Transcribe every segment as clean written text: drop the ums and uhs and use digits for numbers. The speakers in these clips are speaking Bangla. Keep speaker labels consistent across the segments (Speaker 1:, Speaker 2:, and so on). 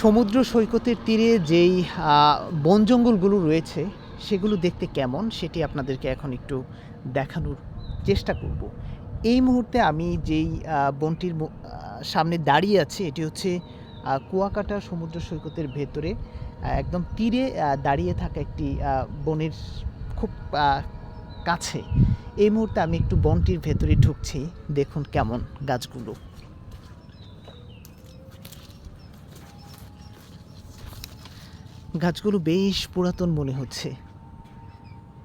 Speaker 1: সমুদ্র সৈকতের তীরে যেই বন জঙ্গলগুলো রয়েছে সেগুলো দেখতে কেমন সেটি আপনাদেরকে এখন একটু দেখানোর চেষ্টা করব। এই মুহূর্তে আমি যেই বনটির সামনে দাঁড়িয়ে আছি এটি হচ্ছে কুয়াকাটা সমুদ্র সৈকতের ভেতরে একদম তীরে দাঁড়িয়ে থাকা একটি বনের খুব কাছে। এই মুহূর্তে আমি একটু বনটির ভেতরে ঢুকছি, দেখুন কেমন গাছগুলো। গাছগুলো বেশ পুরাতন মনে হচ্ছে।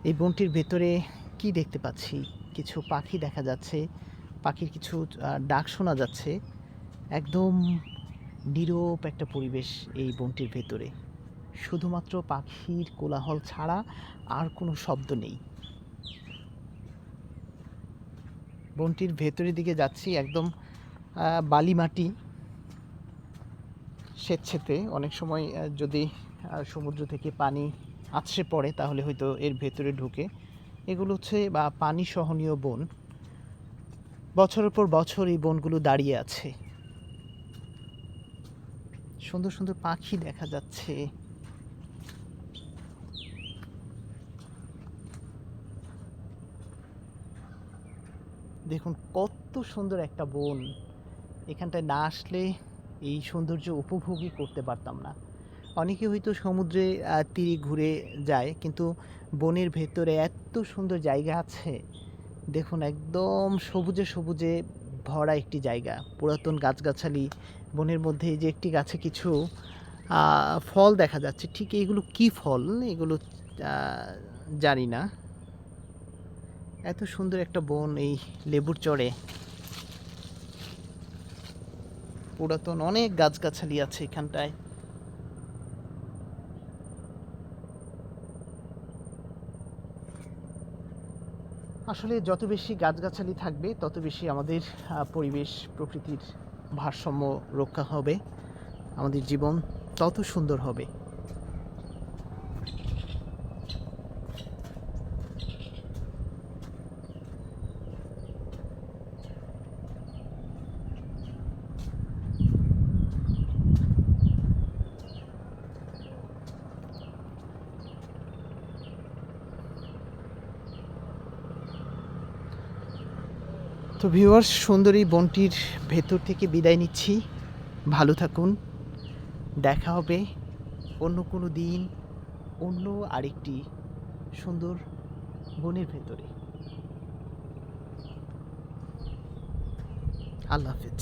Speaker 1: এই বনটির ভেতরে কি দেখতে পাচ্ছি, কিছু পাখি দেখা যাচ্ছে, পাখির কিছু ডাক শোনা যাচ্ছে। একদম নীরব একটা পরিবেশ এই বনটির ভেতরে, শুধুমাত্র পাখির কোলাহল ছাড়া আর কোনো শব্দ নেই। বনটির ভেতরের দিকে যাচ্ছি, একদম বালি মাটি স্বেচ্ছেতে। অনেক সময় যদি সমুদ্র থেকে পানি আছড়ে পড়ে তাহলে হয়তো এর ভেতরে ঢুকে। এগুলো হচ্ছে পানি সহনীয় বন। বছরের পর বছর এই বনগুলো দাঁড়িয়ে আছে। সুন্দর সুন্দর পাখি দেখা যাচ্ছে। দেখুন কত সুন্দর একটা বন। এখানটায় না আসলে এই সৌন্দর্য উপভোগই করতে পারতাম না। অনেকে হয়তো সমুদ্রে তীরে ঘুরে যায়, কিন্তু বনের ভেতরে এত সুন্দর জায়গা আছে। দেখুন একদম সবুজে সবুজে ভরা একটি জায়গা, পুরাতন গাছগাছালি। বনের মধ্যে এই যে একটি গাছে কিছু ফল দেখা যাচ্ছে, ঠিক এইগুলো কি ফল এগুলো জানি না। এত সুন্দর একটা বন এই লেবুর চরে। পুরাতন অনেক গাছগাছালি আছে এখানটায়। আসলে যত বেশি গাছগাছালি থাকবে তত বেশি আমাদের পরিবেশ প্রকৃতির ভারসাম্য রক্ষা হবে, আমাদের জীবন তত সুন্দর হবে। তো ভিউয়ার্স, সুন্দরী বনটির ভেতর থেকে বিদায় নিচ্ছি। ভালো থাকুন, দেখা হবে অন্য কোনো দিন অন্য আরেকটি সুন্দর বনের ভেতরে। আল্লাহ হাফেজ।